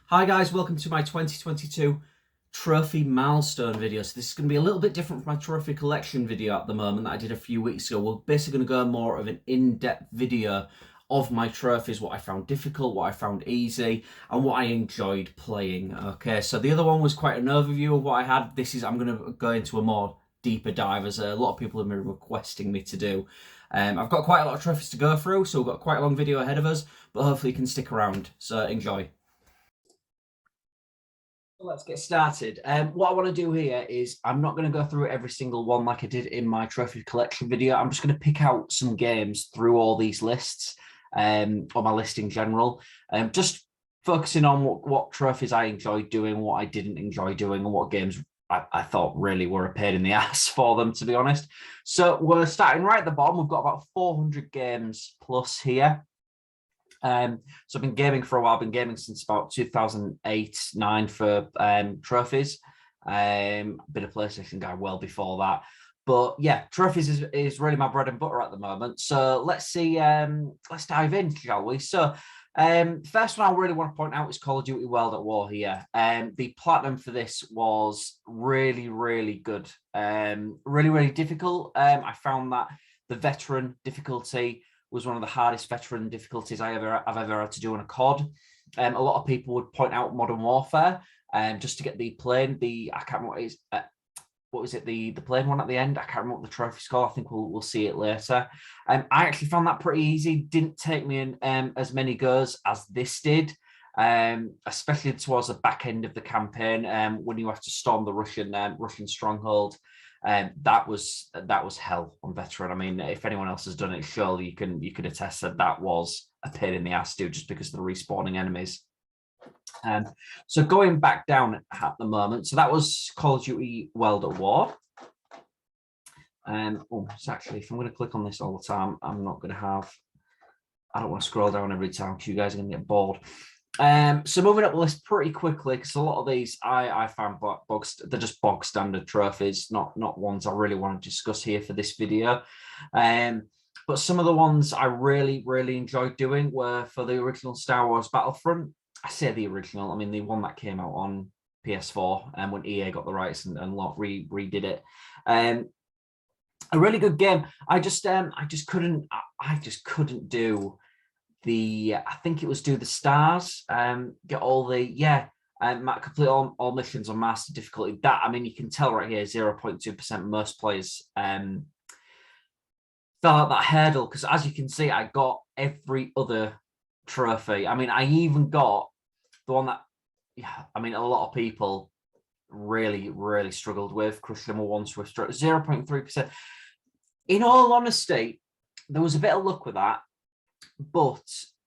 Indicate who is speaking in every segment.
Speaker 1: Hi guys, welcome to my 2022 trophy milestone video. So this is going to be a little bit different from my trophy collection video at the moment that I did a few weeks ago. We're basically going to go more of an in-depth video of my trophies, what I found difficult, what I found easy, and what I enjoyed playing. Okay, so the other one was quite an overview of what I had. I'm going to go into a more deeper dive, as a lot of people have been requesting me to do. I've got quite a lot of trophies to go through, so we've got quite a long video ahead of us, but hopefully you can stick around. So enjoy. Let's get started. What I want to do here is I'm not going to go through every single one like I did in my trophy collection video. I'm just going to pick out some games through all these lists, or my list in general, just focusing on what trophies I enjoyed doing, what I didn't enjoy doing, and what games I thought really were a pain in the ass for them, to be honest. So we're starting right at the bottom. We've got about 400 games plus here. So I've been gaming for a while. I've been gaming since about 2008-9 for trophies. Been a PlayStation guy well before that. But yeah, trophies is really my bread and butter at the moment. So let's see. Let's dive in, shall we? So first one I really want to point out is Call of Duty World at War here. The platinum for this was really, really good. Really, really difficult. I found that the veteran difficulty was one of the hardest veteran difficulties I've ever had to do on a COD. A lot of people would point out Modern Warfare, just to get the plane. I can't remember what it is. What was it? The plane one at the end. I can't remember what the trophy score. I think we'll see it later. I actually found that pretty easy. Didn't take me in as many goes as this did. Especially towards the back end of the campaign, when you have to storm the Russian stronghold. That was hell on veteran. I mean, if anyone else has done it, surely you could attest that was a pain in the ass to do, just because of the respawning enemies. So going back down at the moment, so that was Call of Duty World at War. It's actually, if I'm going to click on this all the time, I don't want to scroll down every time because you guys are going to get bored. So moving up the list pretty quickly, because a lot of these I found they're just bog standard trophies, not ones I really want to discuss here for this video. But some of the ones I really, really enjoyed doing were for the original Star Wars Battlefront. I say the original, I mean the one that came out on PS4 and when EA got the rights and redid it. A really good game. I just couldn't do I think it was do the stars, get all the complete all missions on master difficulty. That, I mean, you can tell right here, 0.2%. Most players fell out that hurdle, because as you can see, I got every other trophy. I mean, I even got the one that, I mean, a lot of people really, really struggled with, Crush Number 1 Swift Stroke, 0.3%. In all honesty, there was a bit of luck with that. But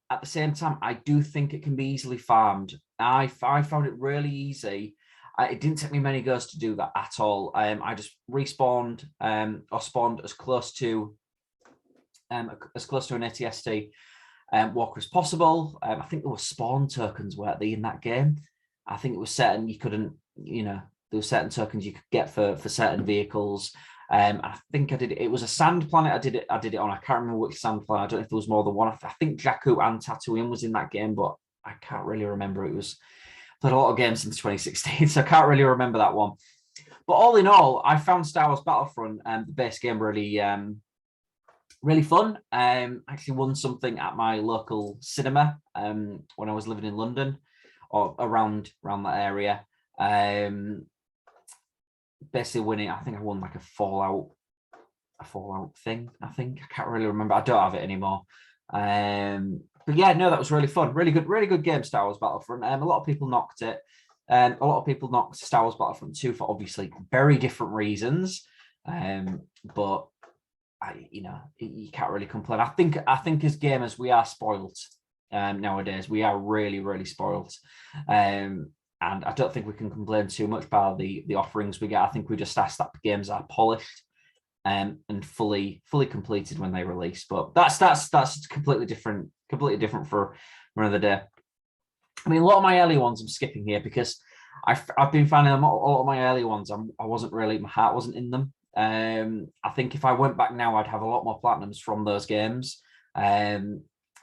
Speaker 1: at the same time, I do think it can be easily farmed. I found it really easy. It didn't take me many goes to do that at all. I just respawned or spawned as close to an ATST walker as possible. I think there were spawn tokens, weren't they, in that game? I think it was certain you couldn't, there were certain tokens you could get for certain vehicles. I think I did it. It was a sand planet. I did it on. I can't remember which sand planet. I don't know if there was more than one. I think Jakku and Tatooine was in that game, but I can't really remember. Played a lot of games since 2016, so I can't really remember that one. But all in all, I found Star Wars Battlefront and the base game really, really fun. Actually won something at my local cinema when I was living in London, or around that area. Basically winning, I think I won like a Fallout thing. I can't really remember. I don't have it anymore. But yeah, no, that was really fun. Really good game, Star Wars Battlefront. A lot of people knocked it. A lot of people knocked Star Wars Battlefront 2 for obviously very different reasons. But you can't really complain. I think as gamers we are spoiled nowadays. We are really, really spoiled. And I don't think we can complain too much about the offerings we get. I think we just ask that the games are polished and fully completed when they release. But that's completely different for another day. I mean, a lot of my early ones I'm skipping here because I've been finding a lot of my early ones. My heart wasn't in them. I think if I went back now, I'd have a lot more platinums from those games.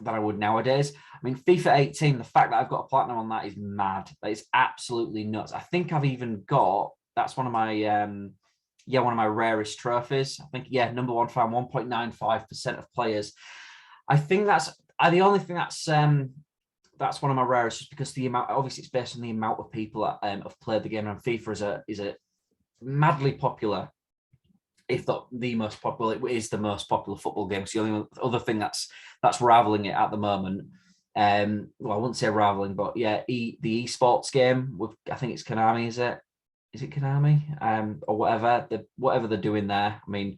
Speaker 1: than I would nowadays. I mean, FIFA 18, the fact that I've got a platinum on that is mad. That is absolutely nuts. I think I've even got, that's one of my one of my rarest trophies. I think, number one fan, 1.95% of players. I think that's the only thing that's one of my rarest, just because the amount, obviously it's based on the amount of people that have played the game, and FIFA is a madly popular, if not the most popular, it is the most popular football game. It's the only other thing that's rivaling it at the moment. Well, I wouldn't say rivaling, but yeah, the esports game with, I think it's Konami, is it? Is it Konami? Or whatever they're doing there. I mean,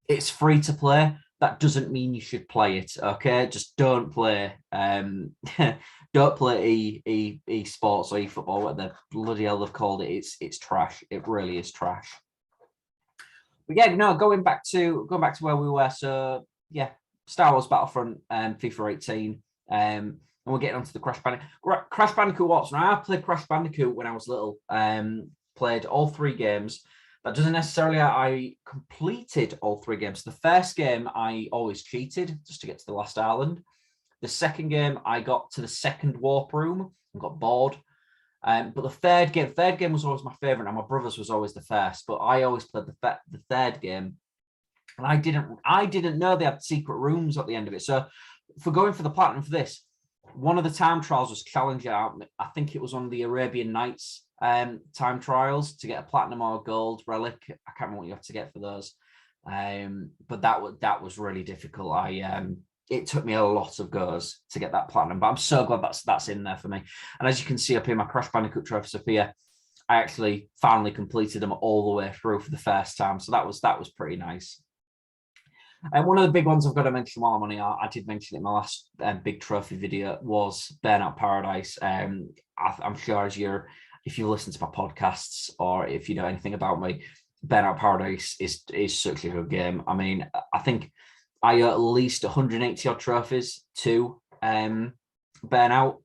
Speaker 1: it's free to play. That doesn't mean you should play it. Okay, just don't play. Don't play esports or eFootball, what the bloody hell they've called it. It's trash. It really is trash. But yeah, no, going back to where we were. So yeah, Star Wars Battlefront, FIFA 18, and we're getting onto the Crash Bandicoot Watson. I played Crash Bandicoot when I was little. Played all 3 games. That doesn't necessarily, I completed all 3 games. The first game, I always cheated just to get to the last island. The second game, I got to the second warp room and got bored. But the third game was always my favorite, and my brother's was always the first. But I always played the third game, and I didn't know they had secret rooms at the end of it. So for going for the platinum for this, one of the time trials was challenging out. I think it was on the Arabian Nights time trials to get a platinum or a gold relic. I can't remember what you have to get for those, but that was really difficult. It took me a lot of goes to get that platinum, but I'm so glad that's in there for me. And as you can see up here, my Crash Bandicoot trophies up here, I actually finally completed them all the way through for the first time, so that was pretty nice. And one of the big ones I've got to mention while I'm on here, I did mention it in my last big trophy video, was Burnout Paradise. I'm sure if you listen to my podcasts or if you know anything about me, Burnout Paradise is such a good game. I mean, I think I owe at least 180 odd trophies to Burnout.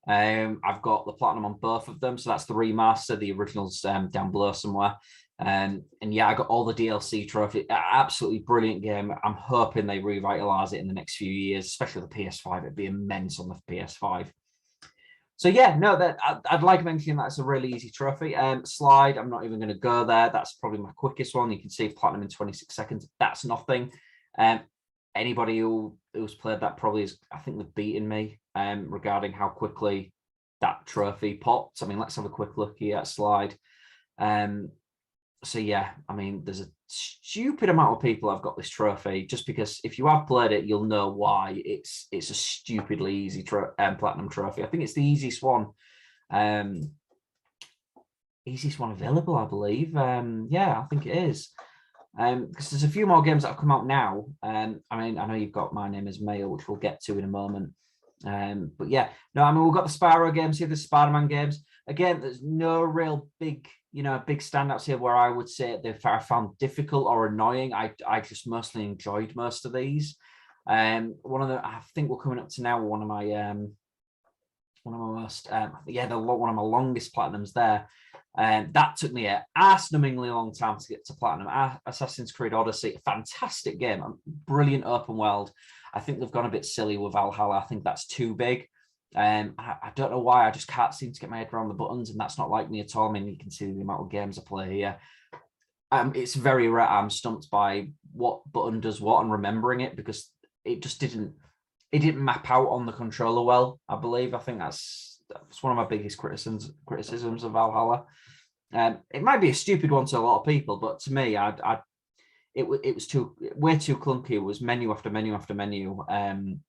Speaker 1: I've got the platinum on both of them, so that's the remaster. The original's down below somewhere. And yeah, I got all the DLC trophy. Absolutely brilliant game. I'm hoping they revitalize it in the next few years, especially the PS5. It'd be immense on the PS5. So yeah, no, I'd like mentioning that's a really easy trophy. Slide, I'm not even going to go there. That's probably my quickest one. You can see platinum in 26 seconds. That's nothing. Anybody who's played that probably is, I think they've beaten me regarding how quickly that trophy pops. I mean, let's have a quick look here at Slide. So yeah, I mean, there's a stupid amount of people have got this trophy, just because if you have played it, you'll know why it's a stupidly easy platinum trophy. I think it's the easiest one available, I believe. Yeah, I think it is. Because there's a few more games that have come out now. I mean, I know you've got My Name Is Mail, which we'll get to in a moment. But yeah, no, I mean, we've got the Spyro games here, the Spider-Man games. Again, there's no real big standouts here where I would say I found difficult or annoying. I just mostly enjoyed most of these. I think we're coming up to now one of my most one of my longest platinums there. That took me an ass-numbingly long time to get to platinum. Assassin's Creed Odyssey, fantastic game, brilliant open world. I think they've gone a bit silly with Valhalla. I think that's too big. I don't know why. I just can't seem to get my head around the buttons, and that's not like me at all. I mean, you can see the amount of games I play here. It's very rare I'm stumped by what button does what and remembering it, because it just didn't map out on the controller well, I believe. I think that's one of my biggest criticisms of Valhalla. It might be a stupid one to a lot of people, but to me, it was way too clunky. It was menu after menu after menu, and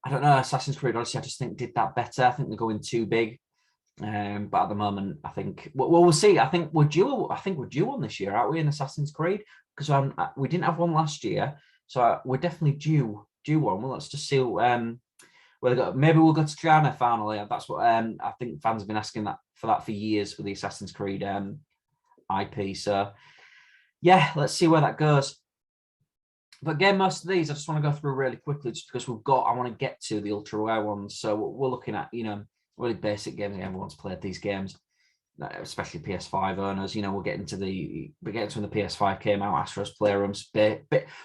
Speaker 1: I don't know, Assassin's Creed Odyssey, I just think did that better. I think they're going too big. But at the moment, I think we'll see. I think we're due one this year, aren't we, in Assassin's Creed? Because we didn't have one last year, so we're definitely due one. Well, let's just see where they go. Maybe we'll go to China finally. That's what I think fans have been asking for years for the Assassin's Creed IP. So yeah, let's see where that goes. But again, most of these I just want to go through really quickly, just because I want to get to the ultra rare ones. So we're looking at, really basic games. Everyone's played these games, especially PS5 owners. We'll get into when the PS5 came out, Astro's Playrooms,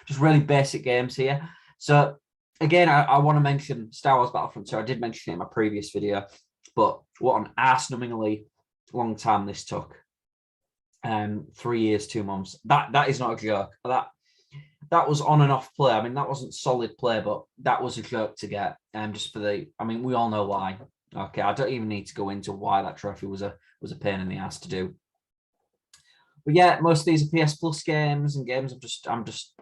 Speaker 1: just really basic games here. So again, I want to mention Star Wars Battlefront 2. I did mention it in my previous video, but what an arse-numbingly long time this took. 3 years, 2 months. That is not a joke. That was on and off play. I mean, that wasn't solid play, but that was a joke to get. Just for the, I mean, we all know why. Okay, I don't even need to go into why that trophy was a pain in the ass to do. But yeah, most of these are PS Plus games and games I'm just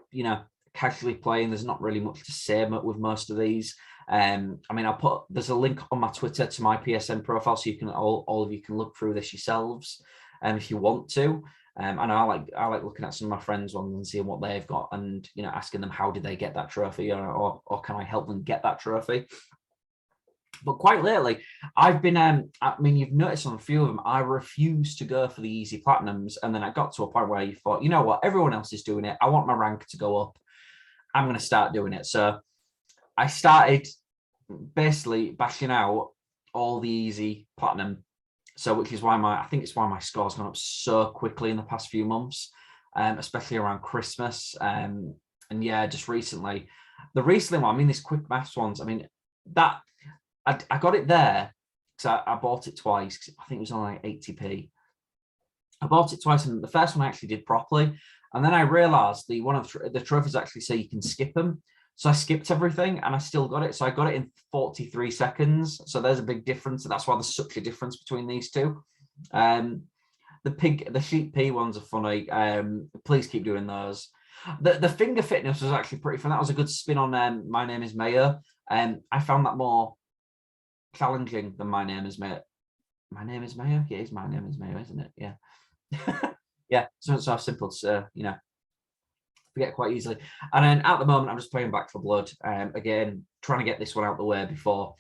Speaker 1: casually playing. There's not really much to say with most of these. I mean, there's a link on my Twitter to my PSN profile, so you can all of you can look through this yourselves, if you want to. And I like looking at some of my friends' ones and seeing what they've got, and asking them how did they get that trophy, or can I help them get that trophy. But quite lately, I've been, I mean, you've noticed on a few of them, I refuse to go for the easy platinums. And then I got to a point where you thought, you know what, everyone else is doing it. I want my rank to go up. I'm going to start doing it. So I started basically bashing out all the easy platinum. So which is why I think it's why my score's gone up so quickly in the past few months, especially around Christmas. And yeah, just recently, the recent one, I mean, these quick maths ones, I mean, that I got it there because I bought it twice. I think it was only like 80p. I bought it twice, and the first one I actually did properly. And then I realized one of the trophies actually say you can skip them. So I skipped everything and I still got it. So I got it in 43 seconds. So there's a big difference. And that's why there's such a difference between these two. The sheep pea ones are funny. Please keep doing those. The finger fitness was actually pretty fun. That was a good spin on My Name is Mayo. I found that more challenging than My Name is Mayo. My Name is Mayo? Yeah, it's My Name is Mayo, isn't it? Yeah. Yeah, so it's so simple to, forget quite easily. And then at the moment, I'm just playing Back 4 Blood. Again, trying to get this one out the way before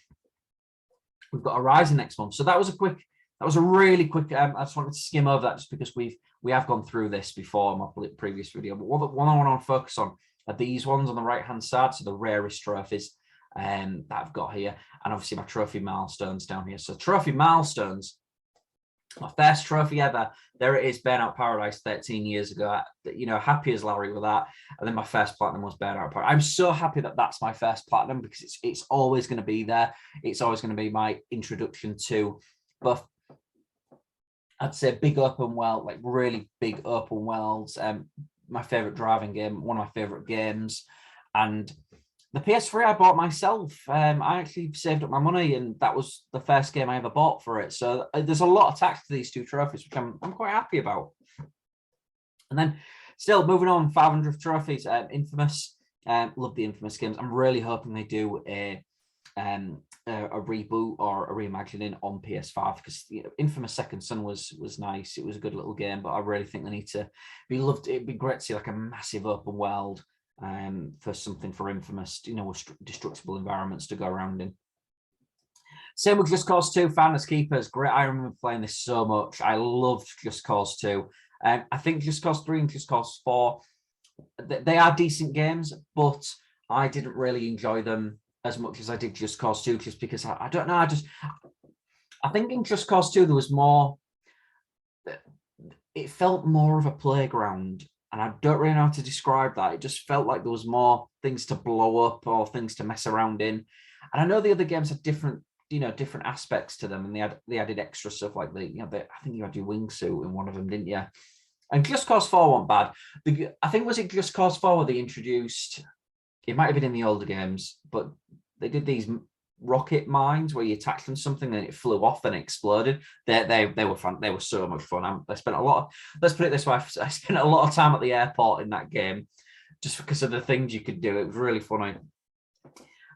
Speaker 1: we've got Horizon next month. So that was a really quick, I just wanted to skim over that just because we have gone through this before in my previous video. But one I want to focus on are these ones on the right-hand side, so the rarest trophies that I've got here. And obviously my trophy milestones down here. So trophy milestones, my first trophy ever, there it is, Burnout Paradise 13 years ago. Happy as Larry with that. And then my first platinum was Burnout Paradise. I'm so happy that that's my first platinum because it's always going to be there. It's always going to be my introduction to both, I'd say, big open world, like really big open worlds. My favorite driving game, one of my favorite games. And the PS3 I bought myself. I actually saved up my money, and that was the first game I ever bought for it. So there's a lot attached to these two trophies, which I'm quite happy about. And then still moving on, 500 trophies. Infamous. Love the Infamous games. I'm really hoping they do a reboot or a reimagining on PS5 because Infamous Second Son was nice. It was a good little game, but I really think they need to be loved. It'd be great to see like a massive open world. For something for Infamous, with destructible environments to go around in. Same with Just Cause 2, Finders Keepers. Great. I remember playing this so much. I loved Just Cause 2. I think Just Cause 3 and Just Cause 4, they are decent games, but I didn't really enjoy them as much as I did Just Cause 2, just because I don't know. I think in Just Cause 2 there was more. It felt more of a playground. And I don't really know how to describe that. It just felt like there was more things to blow up or things to mess around in. And I know the other games had different aspects to them, and they added extra stuff like I think you had your wingsuit in one of them, didn't you? And Just Cause 4 wasn't bad. I think was it Just Cause 4 where they introduced? It might have been in the older games, but they did these rocket mines where you attached them to something and it flew off and exploded. They were fun. They were so much fun. Let's put it this way, I spent a lot of time at the airport in that game just because of the things you could do. It was really funny.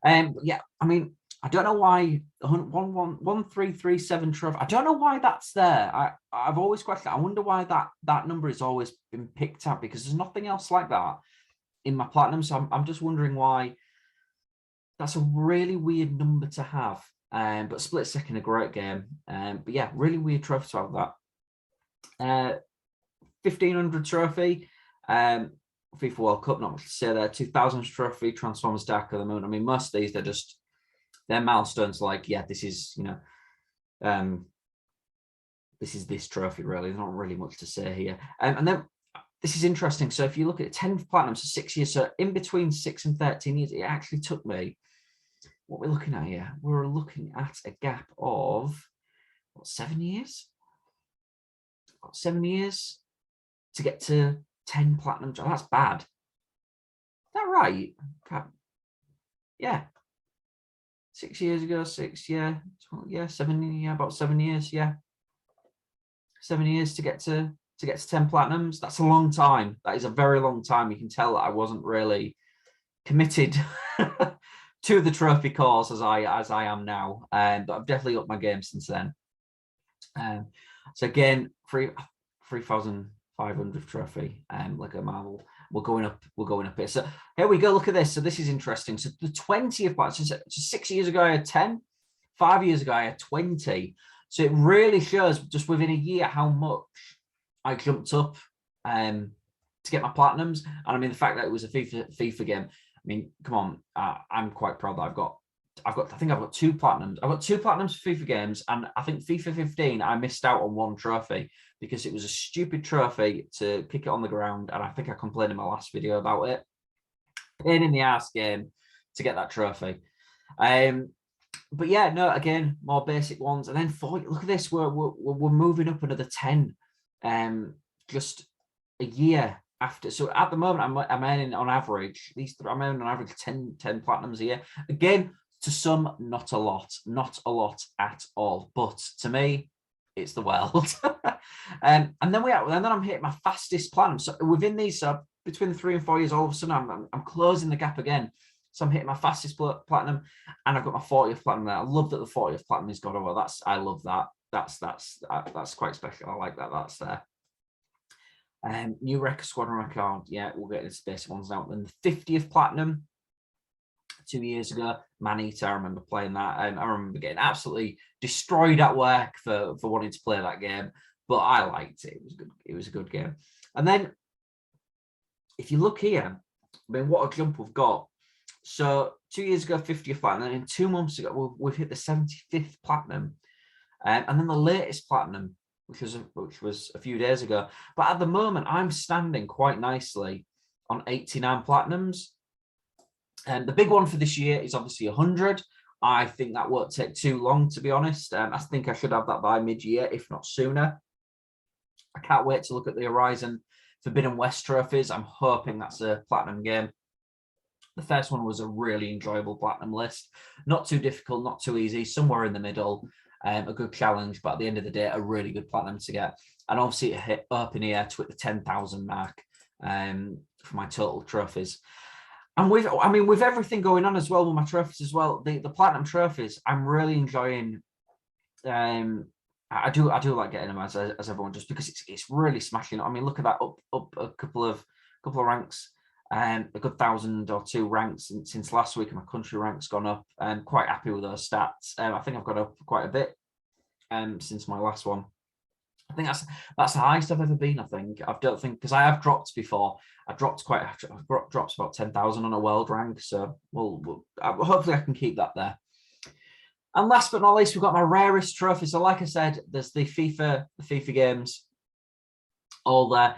Speaker 1: Yeah, I mean, I don't know why 1337 trophy. I don't know why that's there. I've always questioned. I wonder why that number has always been picked up because there's nothing else like that in my platinum. So I'm just wondering why. That's a really weird number to have. But Split Second, a great game. But yeah, really weird trophy to have that. 1500 trophy. FIFA World Cup, not much to say there. 2000 trophy, Transformers Dark of the Moon. I mean, most of these, they're milestones like, yeah, this is, this is this trophy, really. There's not really much to say here. And then this is interesting. So if you look at 10 platinum, so 6 years, so in between 6 and 13 years, it actually took me, what we're looking at here, we're looking at a gap of, what, 7 years? About 7 years to get to 10 platinum. That's bad. Is that right? Yeah. 6 years ago, 6, yeah, 12, yeah, 7, yeah, about 7 years, yeah. 7 years to get to 10 platinums. That's a long time. That is a very long time. You can tell that I wasn't really committed to the trophy cause as I am now. But I've definitely upped my game since then. So again, 3,500 trophy, like a marvel. We're going up here. So here we go. Look at this. So this is interesting. So the 20th platinum. So 6 years ago I had 10. 5 years ago I had 20. So it really shows just within a year how much I jumped up to get my platinums. And I mean, the fact that it was a FIFA game, I mean, come on, I'm quite proud that I think I've got 2 platinums. I've got 2 platinums for FIFA games, and I think FIFA 15, I missed out on 1 trophy because it was a stupid trophy to kick it on the ground, and I think I complained in my last video about it. Pain in the ass game to get that trophy. But yeah, no, again, more basic ones. And then 40, look at this, we're moving up another 10 just a year after. So at the moment, I'm earning on average, I'm earning on average 10 platinums a year. Again, to some, not a lot at all. But to me, it's the world. And then I'm hitting my fastest platinum. So within these, between 3 and 4 years, all of a sudden I'm closing the gap again. So I'm hitting my fastest platinum, and I've got my 40th platinum there. I love that the 40th platinum has got over. I love that. That's quite special. I like that. That's there. New record, squadron record. Yeah, we'll get into basic ones now. Then the 50th platinum 2 years ago, Man-Eater. I remember playing that. I remember getting absolutely destroyed at work for wanting to play that game, but I liked it. It was good. It was a good game. And then if you look here, I mean, what a jump we've got. So 2 years ago, 50th platinum, and then 2 months ago, we've hit the 75th platinum, and then the latest platinum, which was a few days ago. But at the moment, I'm standing quite nicely on 89 platinums. And the big one for this year is obviously 100. I think that won't take too long, to be honest. I think I should have that by mid-year, if not sooner. I can't wait to look at the Horizon Forbidden West trophies. I'm hoping that's a platinum game. The first one was a really enjoyable platinum list. Not too difficult, not too easy, somewhere in the middle. A good challenge, but at the end of the day, a really good platinum to get. And obviously it hit up in here to hit the 10,000 mark for my total trophies. And with everything going on as well with my trophies as well, the platinum trophies, I'm really enjoying. I do like getting them as everyone, just because it's really smashing. I mean, look at that, up a couple of ranks. A good 1,000 or 2 ranks since last week, and my country rank's gone up. I'm quite happy with those stats. I think I've got up quite a bit since my last one. I think that's the highest I've ever been. I think because I have dropped before. I've dropped about 10,000 on a world rank. So hopefully I can keep that there. And last but not least, we've got my rarest trophy. So like I said, there's the FIFA games. All there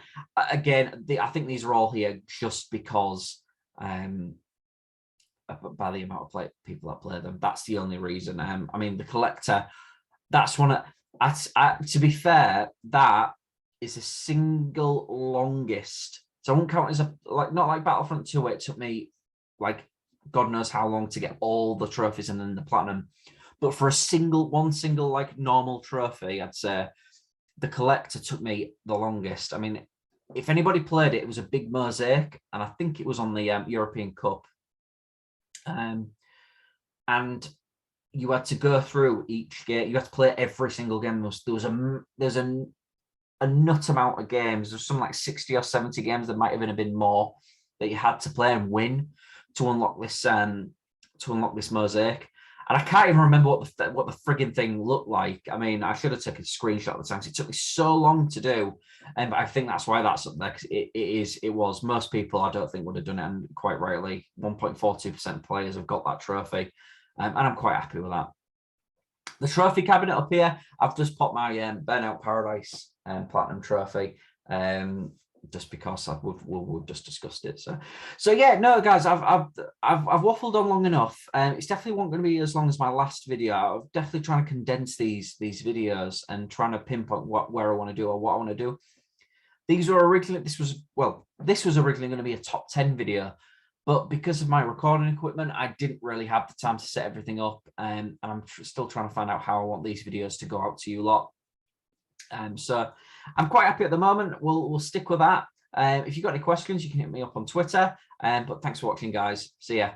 Speaker 1: again. I think these are all here just because by the amount of people that play them. That's the only reason. I mean, the collector. That's one. To be fair, that is the single longest. So I won't count as not like Battlefront 2, where it took me like God knows how long to get all the trophies and then the platinum. But for one single like normal trophy, I'd say the collector took me the longest. I mean, if anybody played it, it was a big mosaic, and I think it was on the European Cup. And you had to go through each game. You had to play every single game. There's a nut amount of games. There's some like 60 or 70 games. There might even have been more that you had to play and win to unlock this mosaic. And I can't even remember what the frigging thing looked like. I mean, I should have taken a screenshot at the time, because it took me so long to do. But I think that's why that's up there, because it was. Most people, I don't think, would have done it, and quite rightly, 1.42% of players have got that trophy. And I'm quite happy with that. The trophy cabinet up here, I've just popped my Burnout Paradise platinum trophy. just because we've just discussed it. So yeah, no, guys, I've waffled on long enough. It's definitely not going to be as long as my last video. I'm definitely trying to condense these videos and trying to pinpoint where I want to do or what I want to do. This was originally going to be a top 10 video, but because of my recording equipment, I didn't really have the time to set everything up, and I'm still trying to find out how I want these videos to go out to you lot. So I'm quite happy at the moment. We'll stick with that. If you've got any questions, you can hit me up on Twitter. But thanks for watching, guys. See ya.